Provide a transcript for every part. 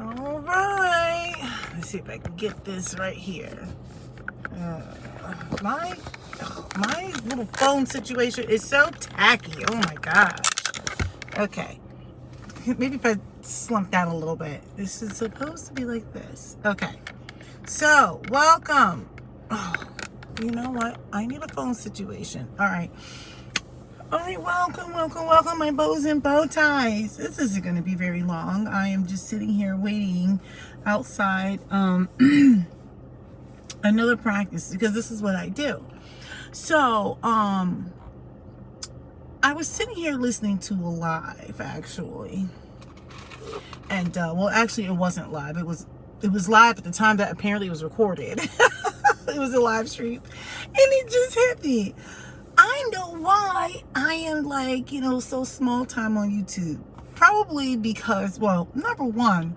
All right. Let's see if I can get this right here. My little phone situation is so tacky. Oh my gosh. Okay. Maybe if I slump down a little bit. This is supposed to be like this. Okay. So, welcome. Oh, you know what? I need a phone situation. All right. All right, welcome, my bows and bow ties. This isn't going to be very long. I am just sitting here waiting outside another practice because this is what I do. So, I was sitting here listening to a live, actually. And, well, actually, it wasn't live. It was live at the time that apparently it was recorded. It was a live stream. And it just hit me. I know why I am like, so small time on YouTube. Probably because, well, number one,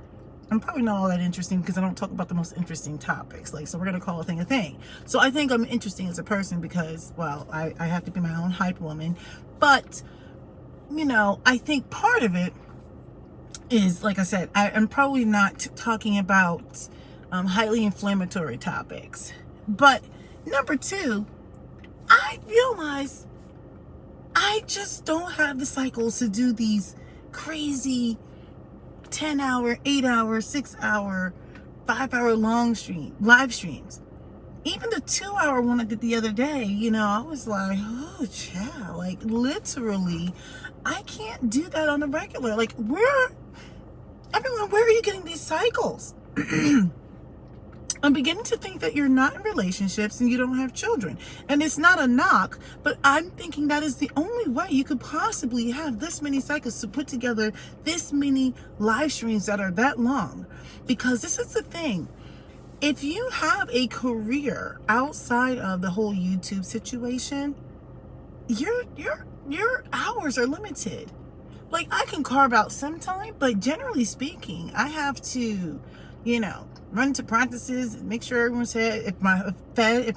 I'm probably not all that interesting because I don't talk about the most interesting topics. Like, so we're going to call a thing a thing. So I think I'm interesting as a person because, well, I have to be my own hype woman. But, I think part of it is, like I said, I'm probably not talking about highly inflammatory topics. But number two, I realize I just don't have the cycles to do these crazy 10-hour, 8-hour, 6-hour, 5-hour live streams. Even the 2-hour one I did the other day, I was like, oh, child, like literally, I can't do that on a regular. Like, everyone, where are you getting these cycles? I'm beginning to think that you're not in relationships and you don't have children. And it's not a knock, but I'm thinking that is the only way you could possibly have this many cycles to put together this many live streams that are that long. Because this is the thing. If you have a career outside of the whole YouTube situation, your hours are limited. Like, I can carve out some time, but generally speaking, I have to, run to practices, make sure everyone's fed. If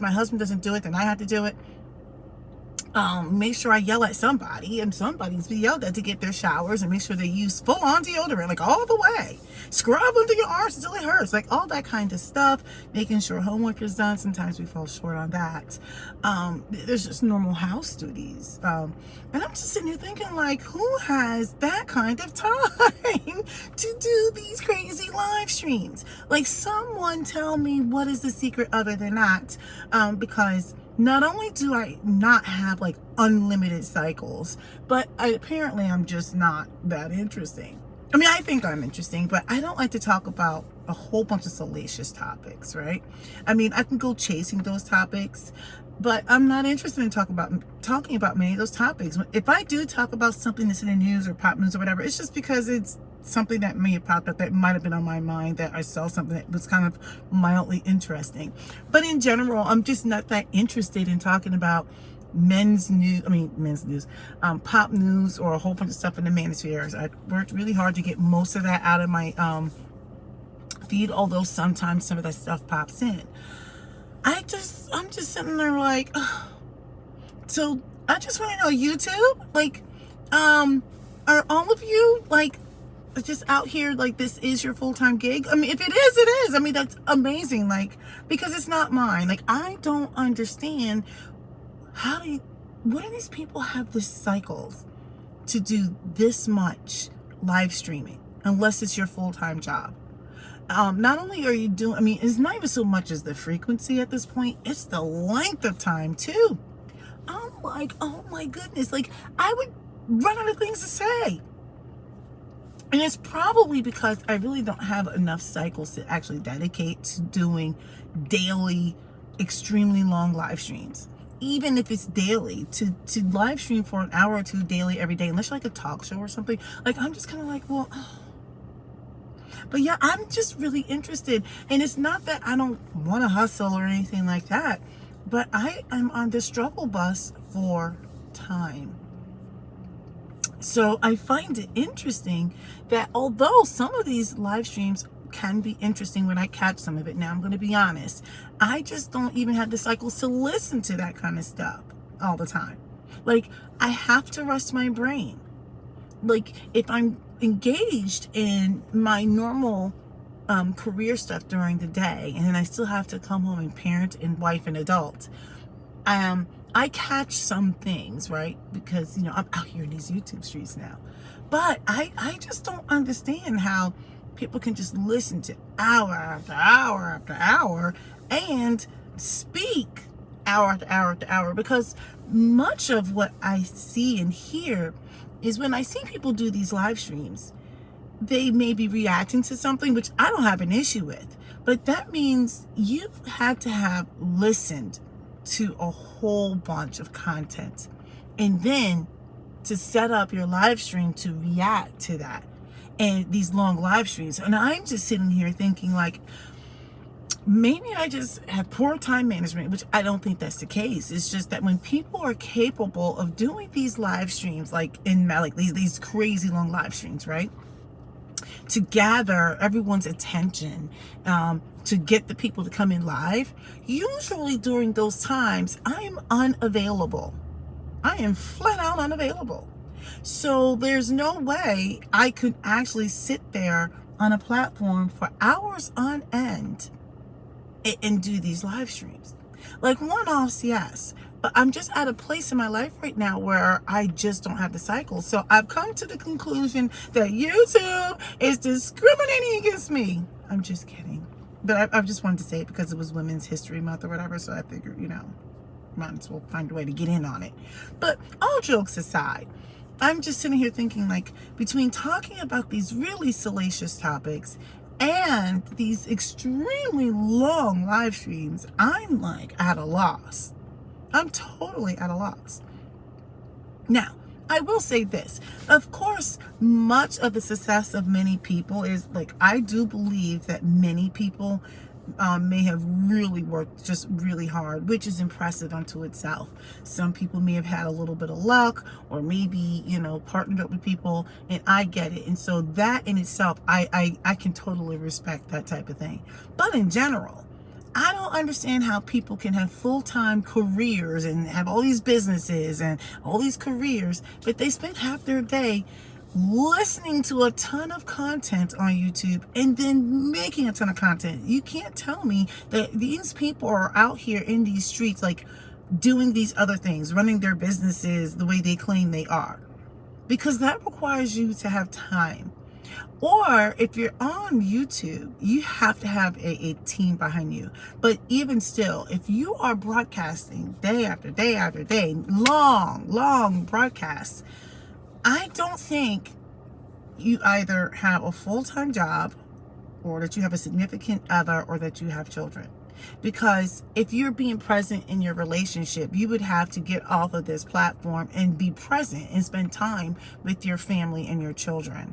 my husband doesn't do it, then I have to do it. Make sure I yell at somebody, and somebody's be yelled at to get their showers, and make sure they use full-on deodorant, like all the way. Scrub under your arms until it hurts, like all that kind of stuff. Making sure homework is done. Sometimes we fall short on that. There's just normal house duties. And I'm just sitting here thinking, like, who has that kind of time to do these crazy live streams? Like, someone tell me what is the secret other than that? Because not only do I not have like unlimited cycles, but apparently I'm just not that interesting. I mean, I think I'm interesting, but I don't like to talk about a whole bunch of salacious topics, right? I mean, I can go chasing those topics, but I'm not interested in talking about many of those topics. If I do talk about something that's in the news or pop news or whatever, it's just because it's something that may have popped up that might have been on my mind, that I saw something that was kind of mildly interesting. But in general, I'm just not that interested in talking about men's news, pop news, or a whole bunch of stuff in the manospheres. I worked really hard to get most of that out of my feed, although sometimes some of that stuff pops in. I'm just sitting there like, ugh. So I just want to know, YouTube, like, are all of you like just out here like this is your full-time gig? I mean, if it is. I mean, that's amazing. Like, because it's not mine. Like, I don't understand what do these people have the cycles to do this much live streaming unless it's your full-time job? Not only are you doing, I mean, it's not even so much as the frequency at this point, it's the length of time too. I'm like, oh my goodness, like I would run out of things to say. And it's probably because I really don't have enough cycles to actually dedicate to doing daily, extremely long live streams. Even if it's daily, to live stream for an hour or two daily every day, unless you're like a talk show or something, like I'm just kind of like, well, but yeah, I'm just really interested. And it's not that I don't want to hustle or anything like that, but I am on the struggle bus for time. So I find it interesting that although some of these live streams can be interesting when I catch some of it, now I'm going to be honest, I just don't even have the cycles to listen to that kind of stuff all the time. Like, I have to rest my brain. Like, if I'm engaged in my normal career stuff during the day, and then I still have to come home and parent and wife and adult. I catch some things, right? Because, I'm out here in these YouTube streets now. But I just don't understand how people can just listen to hour after hour after hour and speak hour after hour after hour. Because much of what I see and hear is when I see people do these live streams, they may be reacting to something, which I don't have an issue with. But that means you've had to have listened to a whole bunch of content, and then to set up your live stream to react to that, and these long live streams. And I'm just sitting here thinking, like, maybe I just have poor time management, which I don't think that's the case. It's just that when people are capable of doing these live streams, like these crazy long live streams, right, to gather everyone's attention, to get the people to come in live, usually during those times, I am unavailable. I am flat out unavailable. So there's no way I could actually sit there on a platform for hours on end and do these live streams. Like one-offs, yes. But I'm just at a place in my life right now where I just don't have the cycle. So I've come to the conclusion that YouTube is discriminating against me. I'm just kidding. But I just wanted to say it because it was Women's History Month or whatever. So I figured, might as well find a way to get in on it. But all jokes aside, I'm just sitting here thinking, like, between talking about these really salacious topics and these extremely long live streams, I'm like at a loss. I'm totally at a loss. Now, I will say this. Of course, much of the success of many people is, like, I do believe that many people may have really worked just really hard, which is impressive unto itself. Some people may have had a little bit of luck, or maybe, partnered up with people, and I get it. And so that in itself, I can totally respect that type of thing. But in general, I don't understand how people can have full-time careers and have all these businesses and all these careers, but they spend half their day listening to a ton of content on YouTube and then making a ton of content. You can't tell me that these people are out here in these streets, like, doing these other things, running their businesses the way they claim they are, because that requires you to have time. Or if you're on YouTube, you have to have a team behind you. But even still, if you are broadcasting day after day after day, long broadcasts, I don't think you either have a full-time job, or that you have a significant other, or that you have children. Because if you're being present in your relationship, you would have to get off of this platform and be present and spend time with your family and your children.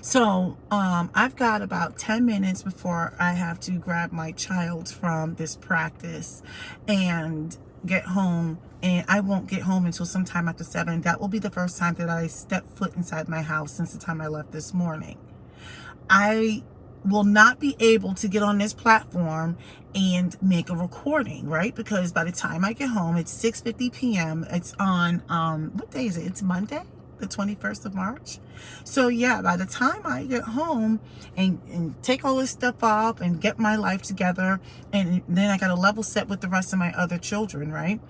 So I've got about 10 minutes before I have to grab my child from this practice and get home. And I won't get home until sometime after 7. That will be the first time that I step foot inside my house since the time I left this morning. I will not be able to get on this platform and make a recording, right? Because by the time I get home, it's 6:50 p.m. It's on, what day is it? It's Monday, the 21st of March. So yeah, by the time I get home and take all this stuff off and get my life together, and then I got to level set with the rest of my other children, right?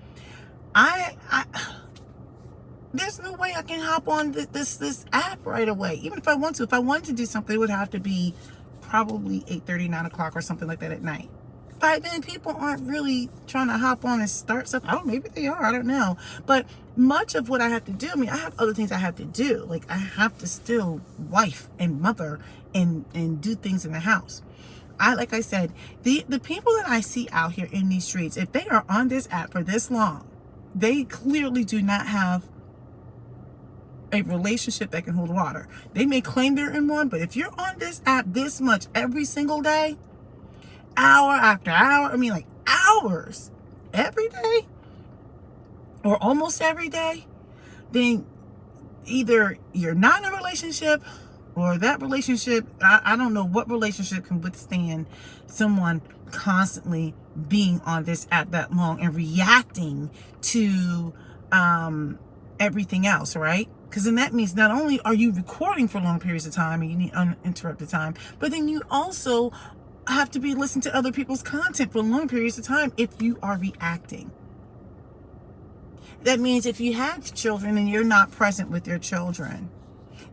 There's no way I can hop on this app right away. Even if I want to. If I wanted to do something, it would have to be probably 8:30, 9 o'clock or something like that at night. By then, people aren't really trying to hop on and start stuff. Maybe they are, I don't know. But much of what I have to do, I have other things I have to do. Like, I have to still wife and mother and do things in the house. Like I said, the people that I see out here in these streets, if they are on this app for this long, they clearly do not have a relationship that can hold water. They may claim they're in one, but if you're on this app this much every single day, hour after hour, like hours every day or almost every day, then either you're not in a relationship, or that relationship, I don't know what relationship can withstand someone constantly being on this app that long and reacting to everything else, right? Because then that means not only are you recording for long periods of time and you need uninterrupted time, but then you also have to be listening to other people's content for long periods of time if you are reacting. That means if you have children and you're not present with your children,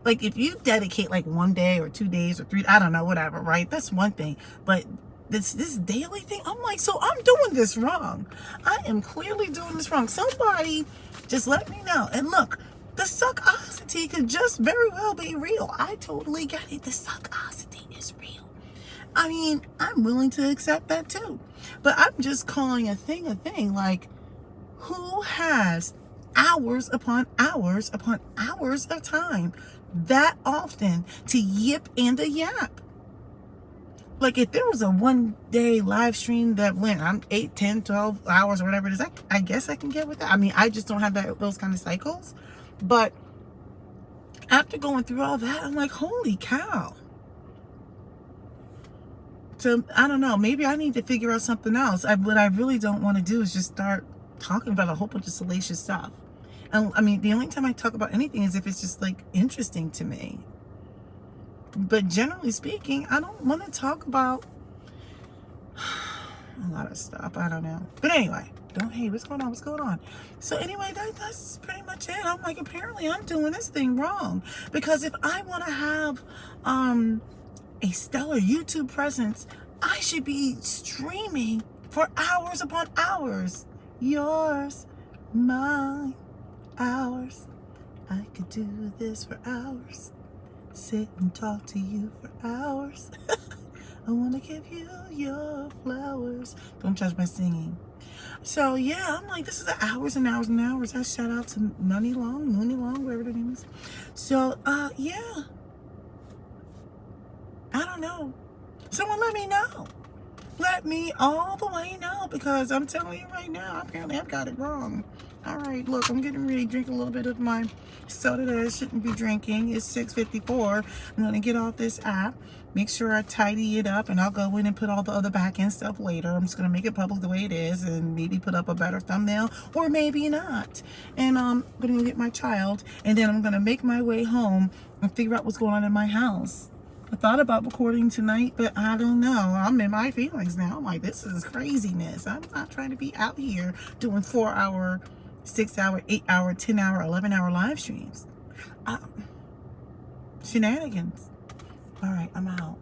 like if you dedicate like 1 day or 2 days or 3, I don't know, whatever, right? That's one thing. But this daily thing, I'm like, so I'm doing this wrong. I am clearly doing this wrong. Somebody just let me know. And look, the suckosity could just very well be real. I totally get it. The suckosity is real. I mean, I'm willing to accept that too. But I'm just calling a thing a thing. Like, who has hours upon hours upon hours of time that often to yip and a yap? Like, if there was a 1 day live stream that went, I'm 8, 10, 12 hours or whatever it is, I guess I can get with that. I mean, I just don't have those kind of cycles. But after going through all that, I'm like, holy cow. So, I don't know. Maybe I need to figure out something else. What I really don't want to do is just start talking about a whole bunch of salacious stuff. And I mean, the only time I talk about anything is if it's just like interesting to me. But generally speaking, I don't want to talk about a lot of stuff. I don't know. But anyway, hey, what's going on? What's going on? So anyway, that's pretty much it. I'm like, apparently I'm doing this thing wrong. Because if I want to have a stellar YouTube presence, I should be streaming for hours upon hours. Yours, mine, ours. I could do this for hours. Sit and talk to you for hours. I want to give you your flowers. Don't judge my singing. So yeah, I'm like, this is hours and hours and hours. I shout out to Mooney Long, whatever the name is. So yeah, I don't know. Someone let me know. Let me all the way know, because I'm telling you right now, apparently I've got it wrong. All right, look, I'm getting ready to drink a little bit of my soda that I shouldn't be drinking. It's 6:54. I'm going to get off this app, make sure I tidy it up, and I'll go in and put all the other back end stuff later. I'm just going to make it public the way it is and maybe put up a better thumbnail, or maybe not. And I'm going to get my child, and then I'm going to make my way home and figure out what's going on in my house. I thought about recording tonight, but I don't know. I'm in my feelings now. I'm like, this is craziness. I'm not trying to be out here doing 4-hour, 6-hour, 8-hour, 10-hour, 11-hour live streams. Shenanigans. All right, I'm out.